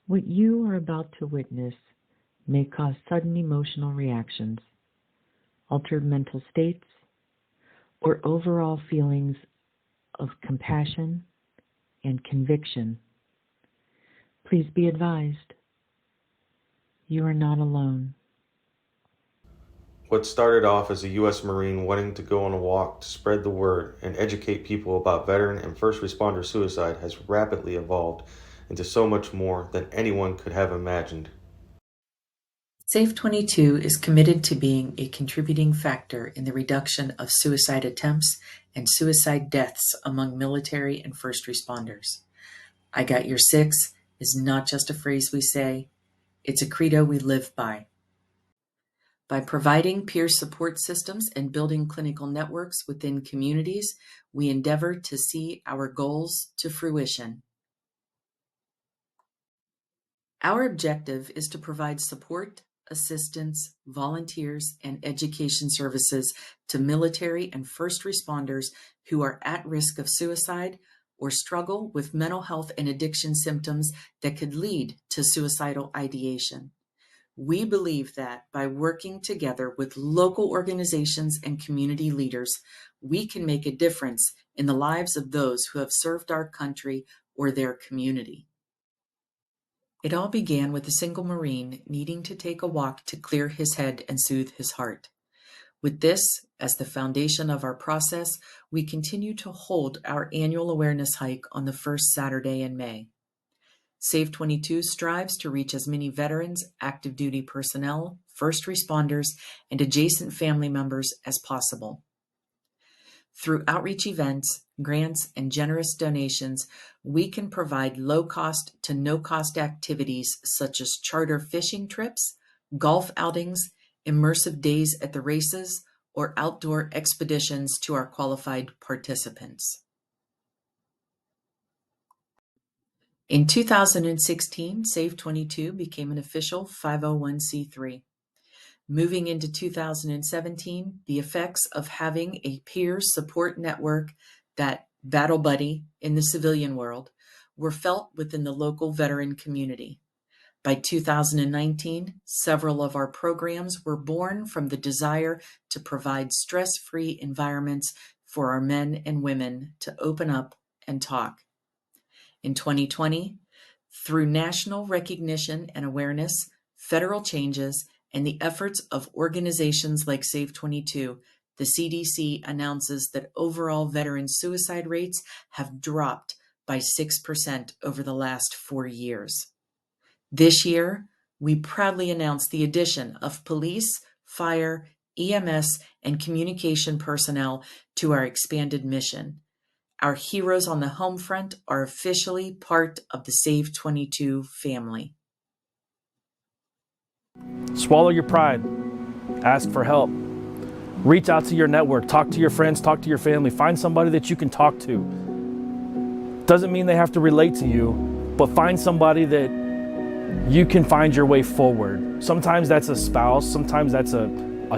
What you are about to witness may cause sudden emotional reactions, altered mental states, or overall feelings of compassion and conviction. Please be advised, you are not alone. What started off as a U.S. Marine wanting to go on a walk to spread the word and educate people about veteran and first responder suicide has rapidly evolved into so much more than anyone could have imagined. SAVE22 is committed to being a contributing factor in the reduction of suicide attempts and suicide deaths among military and first responders. "I got your six" is not just a phrase we say, it's a credo we live by. By providing peer support systems and building clinical networks within communities, we endeavor to see our goals to fruition. Our objective is to provide support, assistance, volunteers, and education services to military and first responders who are at risk of suicide or struggle with mental health and addiction symptoms that could lead to suicidal ideation. We believe that by working together with local organizations and community leaders, we can make a difference in the lives of those who have served our country or their community. It all began with a single Marine needing to take a walk to clear his head and soothe his heart. With this as the foundation of our process, we continue to hold our annual awareness hike on the first Saturday in May. SAVE22 strives to reach as many veterans, active duty personnel, first responders, and adjacent family members as possible. Through outreach events, grants, and generous donations, we can provide low-cost to no-cost activities such as charter fishing trips, golf outings, immersive days at the races, or outdoor expeditions to our qualified participants. In 2016, SAVE22 became an official 501c3. Moving into 2017, the effects of having a peer support network, that battle buddy in the civilian world, were felt within the local veteran community. By 2019, several of our programs were born from the desire to provide stress-free environments for our men and women to open up and talk. In 2020, through national recognition and awareness, federal changes, and the efforts of organizations like SAVE22, the CDC announces that overall veteran suicide rates have dropped by 6% over the last 4 years. This year, we proudly announce the addition of police, fire, EMS, and communication personnel to our expanded mission. Our heroes on the home front are officially part of the SAVE22 family. Swallow your pride. Ask for help. Reach out to your network. Talk to your friends. Talk to your family. Find somebody that you can talk to. Doesn't mean they have to relate to you, but find somebody that you can find your way forward. Sometimes that's a spouse. Sometimes that's a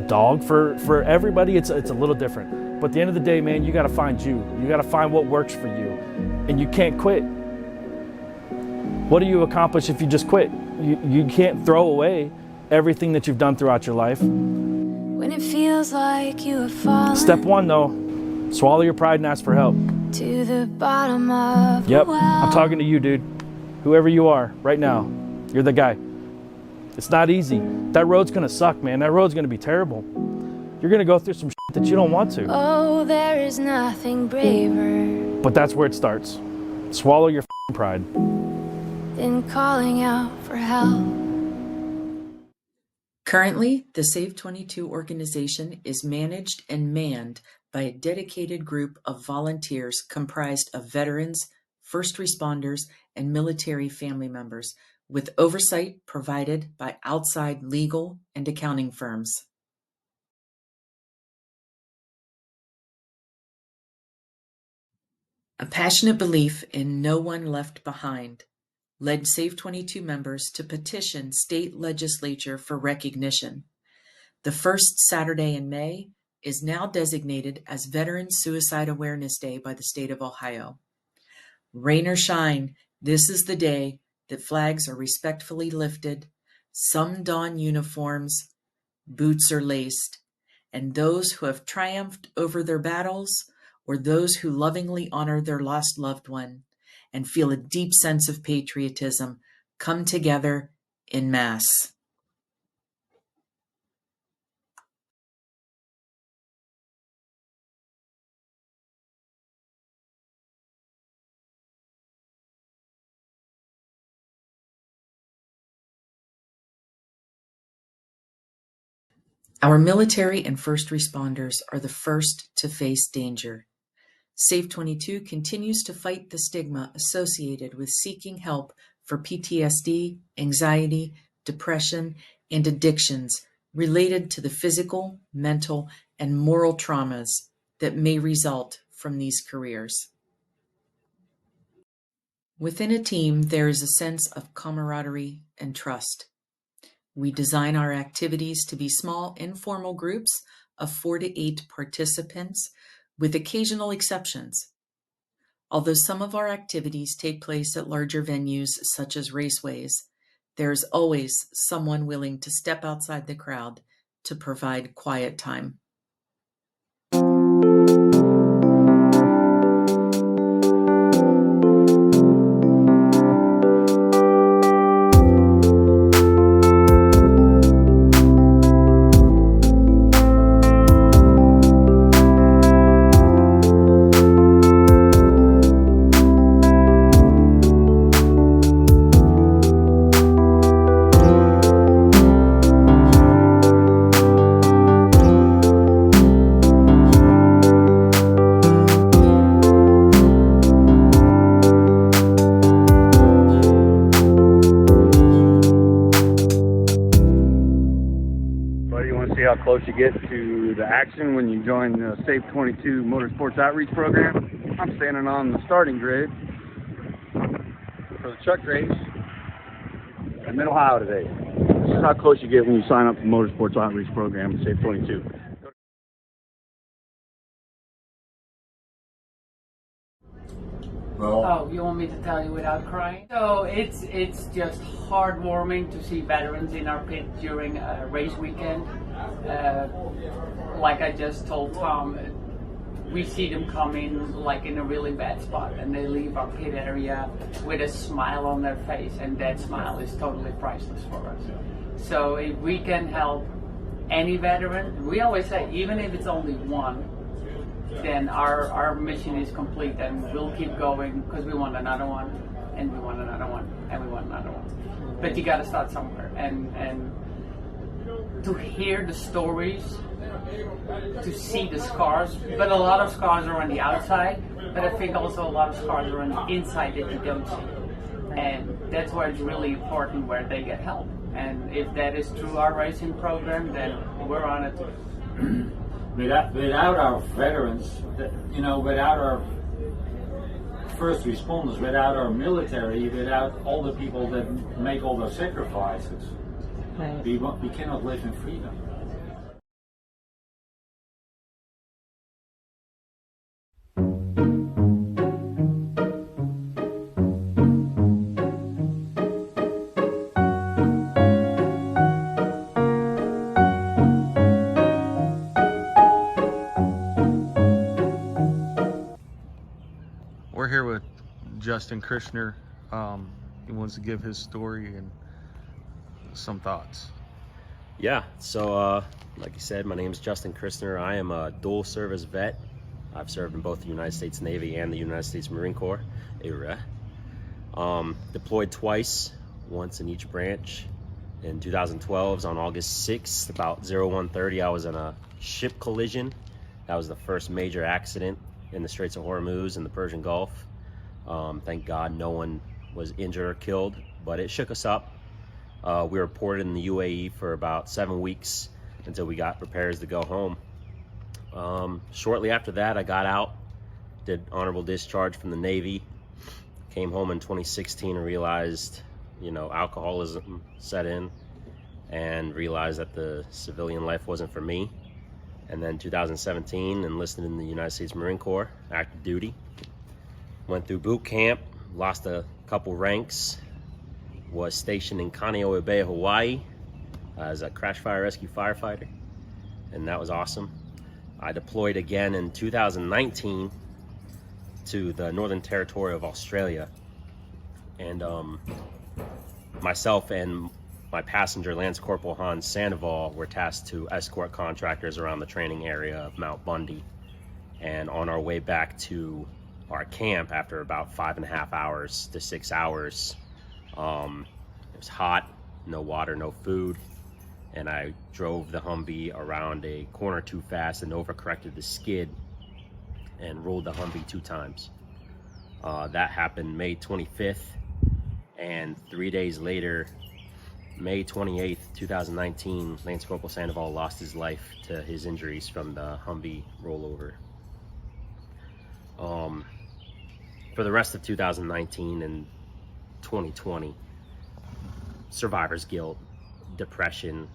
dog. For everybody, it's a little different. But at the end of the day, man, you got to find you. You got to find what works for you. And you can't quit. What do you accomplish if you just quit? You can't throw away everything that you've done throughout your life. When it feels like you have fallen. Step one, though, swallow your pride and ask for help. To the bottom of Yep, the well. I'm talking to you, dude. Whoever you are, right now, you're the guy. It's not easy. That road's gonna suck, man. That road's gonna be terrible. You're gonna go through some shit that you don't want to. Oh, there is nothing braver But that's where it starts. Swallow your pride. than calling out for help. Currently, the SAVE22 organization is managed and manned by a dedicated group of volunteers comprised of veterans, first responders, and military family members, with oversight provided by outside legal and accounting firms. A passionate belief in no one left behind led SAVE22 members to petition state legislature for recognition. The first Saturday in May is now designated as Veteran Suicide Awareness Day by the state of Ohio. Rain or shine, this is the day that flags are respectfully lifted, some don uniforms, boots are laced, and those who have triumphed over their battles, or those who lovingly honor their lost loved one and feel a deep sense of patriotism, come together in mass. Our military and first responders are the first to face danger. SAVE22 continues to fight the stigma associated with seeking help for PTSD, anxiety, depression, and addictions related to the physical, mental, and moral traumas that may result from these careers. Within a team, there is a sense of camaraderie and trust. We design our activities to be small, informal groups of 4 to 8 participants, with occasional exceptions. Although some of our activities take place at larger venues such as raceways, there is always someone willing to step outside the crowd to provide quiet time. How close you get to the action when you join the SAVE22 Motorsports Outreach Program. I'm standing on the starting grid for the truck race in Mid-Ohio today. This is how close you get when you sign up for the Motorsports Outreach Program at SAVE22. Well, oh, you want me to tell you without crying? So it's just heartwarming to see veterans in our pit during a race weekend. Like I just told Tom, we see them come in like in a really bad spot, and they leave our pit area with a smile on their face, and that smile is totally priceless for us. So if we can help any veteran, we always say, even if it's only one, then our mission is complete, and we'll keep going because we want another one, and we want another one, and we want another one. But you got to start somewhere, and to hear the stories, to see the scars, but a lot of scars are on the outside, but I think also a lot of scars are on the inside that you don't see. And that's where it's really important where they get help. And if that is through our racing program, then we're on it too. Without our veterans, without our first responders, without our military, without all the people that make all those sacrifices, right, we cannot live in freedom. We're here with Justin Krishner. He wants to give his story and some thoughts. Yeah, so like you said, my name is Justin Krishner. I am a dual service vet. I've served in both the United States Navy and the United States Marine Corps. Deployed twice, once in each branch. In 2012, on August 6th, about 01:30, I was in a ship collision. That was the first major accident in the Straits of Hormuz in the Persian Gulf. Thank God no one was injured or killed, but it shook us up. We were reported in the UAE for about 7 weeks until we got repairs to go home. Shortly after that, I got out, did honorable discharge from the Navy, came home in 2016 and realized, alcoholism set in, and realized that the civilian life wasn't for me. And then 2017, enlisted in the United States Marine Corps, active duty. Went through boot camp, lost a couple ranks, was stationed in Kaneohe Bay, Hawaii, as a crash fire rescue firefighter, and that was awesome. I deployed again in 2019 to the Northern Territory of Australia, and myself and my passenger, Lance Corporal Hans Sandoval, were tasked to escort contractors around the training area of Mount Bundy. And on our way back to our camp, after about 5.5 hours to 6 hours, it was hot, no water, no food, and I drove the Humvee around a corner too fast and overcorrected the skid and rolled the Humvee 2 times. That happened May 25th, and 3 days later, May 28th, 2019, Lance Corporal Sandoval lost his life to his injuries from the Humvee rollover. For the rest of 2019 and 2020, survivor's guilt, depression,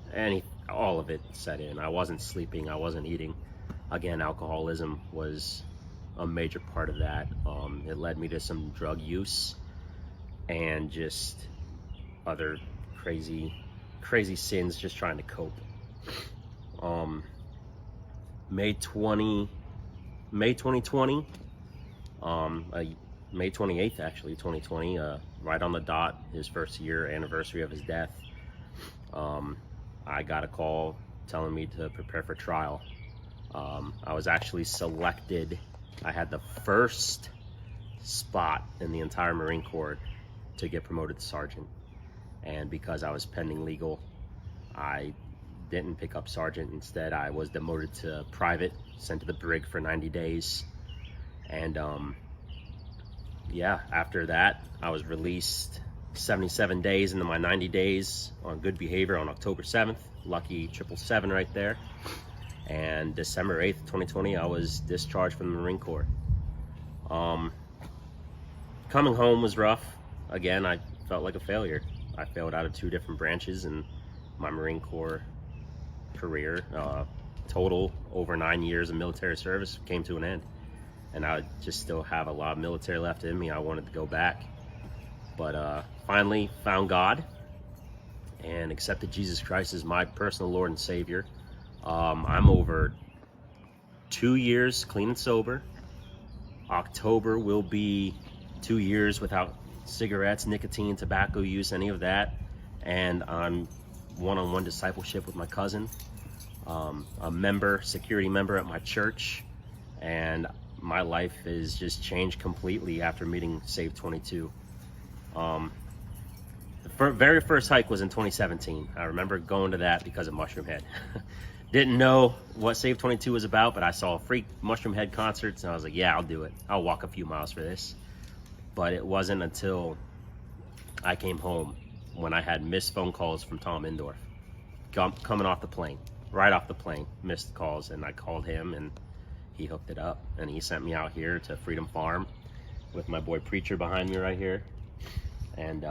all of it set in. I wasn't sleeping, I wasn't eating. Again, alcoholism was a major part of that. It led me to some drug use and just other crazy sins, just trying to cope. May 2020, May 28th, actually, 2020, right on the dot, his first year anniversary of his death, I got a call telling me to prepare for trial. I was actually selected. I had the first spot in the entire Marine Corps to get promoted to sergeant. And because I was pending legal, I didn't pick up sergeant. Instead, I was demoted to private, sent to the brig for 90 days. And yeah, after that, I was released 77 days into my 90 days on good behavior on October 7th. Lucky 777 right there. And December 8th, 2020, I was discharged from the Marine Corps. Coming home was rough. Again, I felt like a failure. I failed out of 2 different branches in my Marine Corps career. Total over 9 years of military service came to an end. And I just still have a lot of military left in me. I wanted to go back. But finally found God and accepted Jesus Christ as my personal Lord and Savior. I'm over 2 years clean and sober. October will be 2 years without cigarettes, nicotine, tobacco use, any of that. And I'm one-on-one discipleship with my cousin, a security member at my church. And my life is just changed completely after meeting SAVE22. The very first hike was in 2017. I remember going to that because of Mushroom Head. Didn't know what SAVE22 was about, but I saw free Mushroom Head concerts, and I was like, yeah, I'll do it. I'll walk a few miles for this. But it wasn't until I came home when I had missed phone calls from Tom Indorf. Coming off the plane, right off the plane, missed calls, and I called him, and he hooked it up, and he sent me out here to Freedom Farm with my boy Preacher behind me right here. And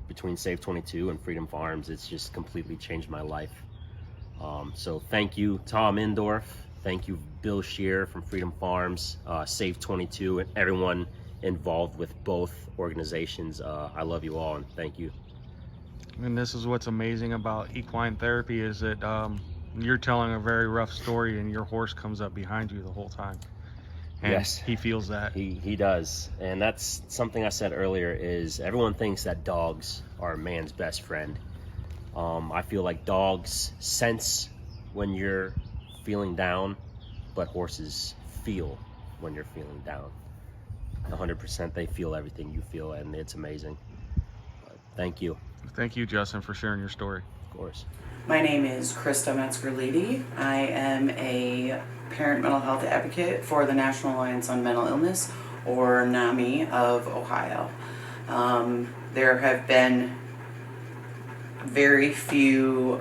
between SAVE22 and Freedom Farms, it's just completely changed my life. So thank you, Tom Indorf. Thank you, Bill Shear from Freedom Farms, SAVE22, and everyone involved with both organizations. I love you all, and thank you. And this is what's amazing about equine therapy, is that you're telling a very rough story and your horse comes up behind you the whole time. And yes, he feels that. He does. And that's something I said earlier, is everyone thinks that dogs are man's best friend. I feel like dogs sense when you're feeling down, but horses feel when you're feeling down. 100%, they feel everything you feel, and it's amazing. Thank you. Thank you, Justin, for sharing your story. Of course. My name is Krista Metzger-Leedy. I am a parent mental health advocate for the National Alliance on Mental Illness, or NAMI, of Ohio. There have been very few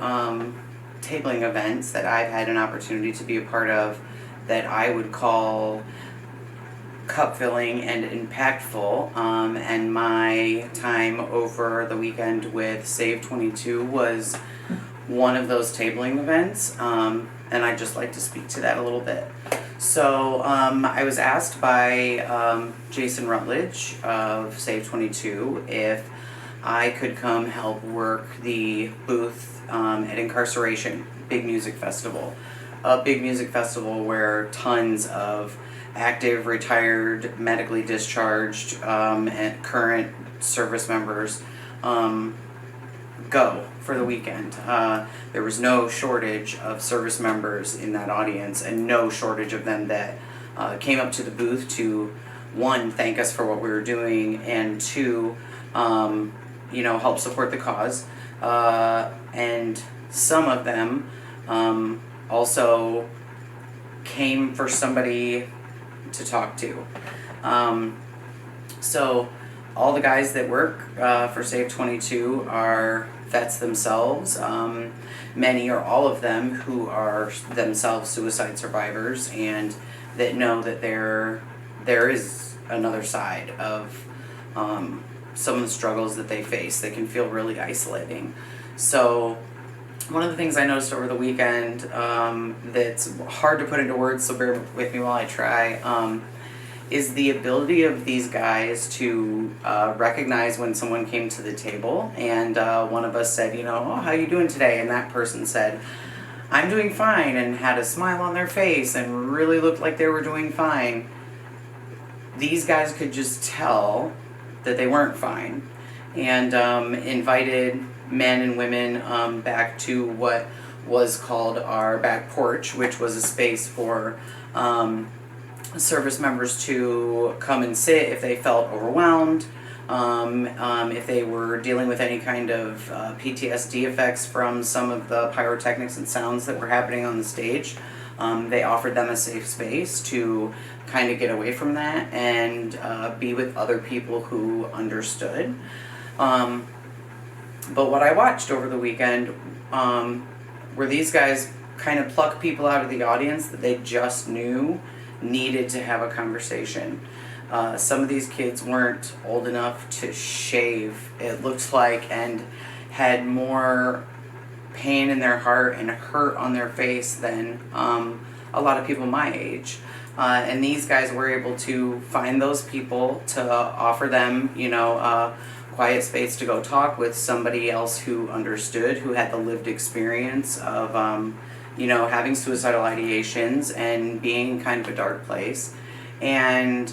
tabling events that I've had an opportunity to be a part of that I would call cup filling and impactful, and my time over the weekend with SAVE22 was one of those tabling events, and I'd just like to speak to that a little bit. So I was asked by Jason Rutledge of SAVE22 if I could come help work the booth at Incarceration, big music festival. A big music festival where tons of active, retired, medically discharged, and current service members go for the weekend. There was no shortage of service members in that audience, and no shortage of them that came up to the booth to, one, thank us for what we were doing, and two, help support the cause. And some of them also came for somebody to talk to. So all the guys that work for SAVE22 are vets themselves, many or all of them who are themselves suicide survivors, and that know that there is another side of some of the struggles that they face. They can feel really isolating. So one of the things I noticed over the weekend that's hard to put into words, so bear with me while I try, is the ability of these guys to recognize when someone came to the table, and one of us said, oh, how you doing today? And that person said, I'm doing fine, and had a smile on their face and really looked like they were doing fine. These guys could just tell that they weren't fine, and invited men and women back to what was called our back porch, which was a space for service members to come and sit if they felt overwhelmed, if they were dealing with any kind of PTSD effects from some of the pyrotechnics and sounds that were happening on the stage. They offered them a safe space to kind of get away from that and be with other people who understood. But what I watched over the weekend were these guys kind of pluck people out of the audience that they just knew needed to have a conversation. Some of these kids weren't old enough to shave, it looked like, and had more pain in their heart and hurt on their face than a lot of people my age. And these guys were able to find those people to offer them, quiet space to go talk with somebody else who understood, who had the lived experience of having suicidal ideations and being kind of a dark place. And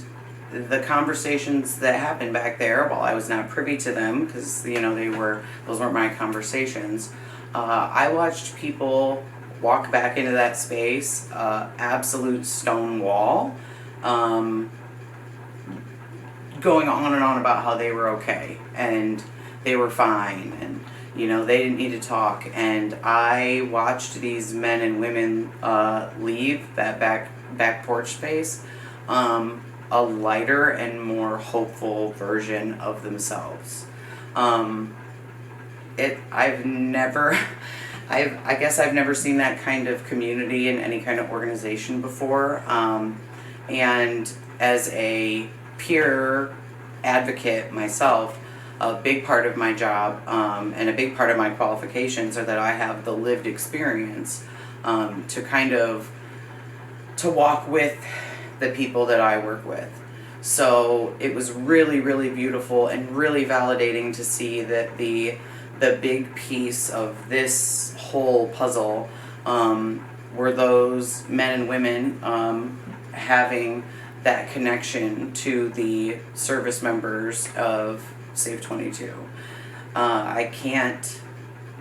the conversations that happened back there, while I was not privy to them, because those weren't my conversations, I watched people walk back into that space, absolute stone wall, going on and on about how they were okay and they were fine, and they didn't need to talk. And I watched these men and women leave that back porch space a lighter and more hopeful version of themselves. I guess I've never seen that kind of community in any kind of organization before. And as a peer advocate myself, a big part of my job and a big part of my qualifications are that I have the lived experience to walk with the people that I work with. So it was really, really beautiful and really validating to see that the big piece of this whole puzzle were those men and women having that connection to the service members of SAVE22.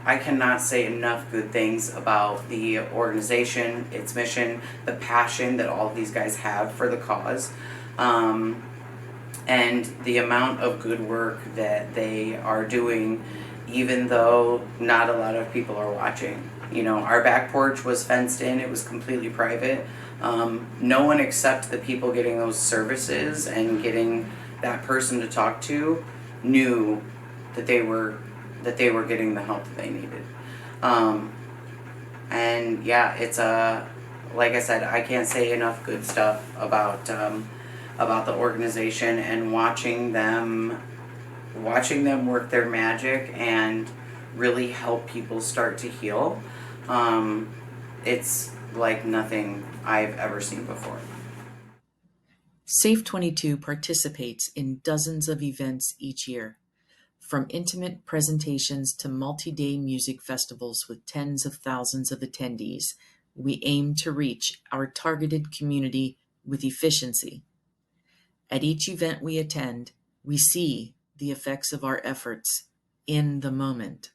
I cannot say enough good things about the organization, its mission, the passion that all of these guys have for the cause, and the amount of good work that they are doing, even though not a lot of people are watching. Our back porch was fenced in, it was completely private. No one except the people getting those services and getting that person to talk to knew that they were getting the help that they needed. And yeah, it's like I said, I can't say enough good stuff about the organization, and watching them work their magic and really help people start to heal. It's like nothing I've ever seen before. SAVE22 participates in dozens of events each year. From intimate presentations to multi-day music festivals with tens of thousands of attendees, we aim to reach our targeted community with efficiency. At each event we attend, we see the effects of our efforts in the moment.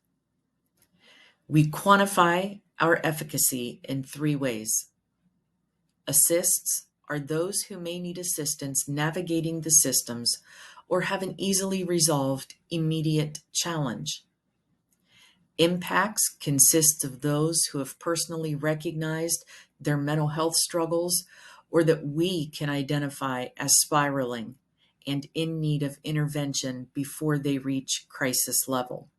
We quantify our efficacy in 3 ways. Assists are those who may need assistance navigating the systems or have an easily resolved immediate challenge. Impacts consists of those who have personally recognized their mental health struggles or that we can identify as spiraling and in need of intervention before they reach crisis level.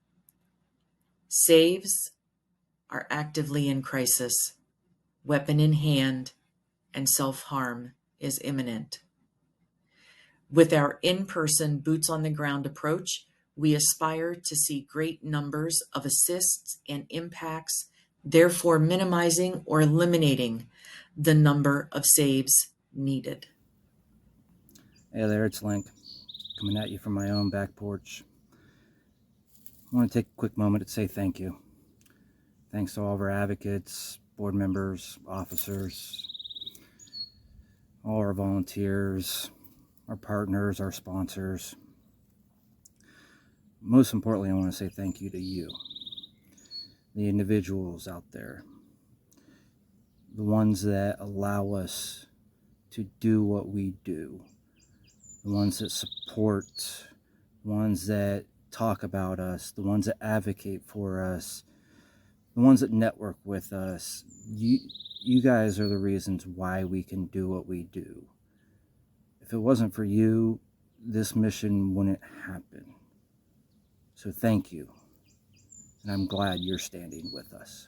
Saves are actively in crisis, weapon in hand, and self-harm is imminent. With our in-person, boots-on-the-ground approach, we aspire to see great numbers of assists and impacts, therefore minimizing or eliminating the number of saves needed. Hey there, it's Link, coming at you from my own back porch. I want to take a quick moment to say thank you. Thanks to all of our advocates, board members, officers, all our volunteers, our partners, our sponsors. Most importantly, I want to say thank you to you, the individuals out there, the ones that allow us to do what we do, the ones that support, the ones that talk about us, the ones that advocate for us, the ones that network with us. You guys are the reasons why we can do what we do. If it wasn't for you, this mission wouldn't happen. So thank you, and I'm glad you're standing with us.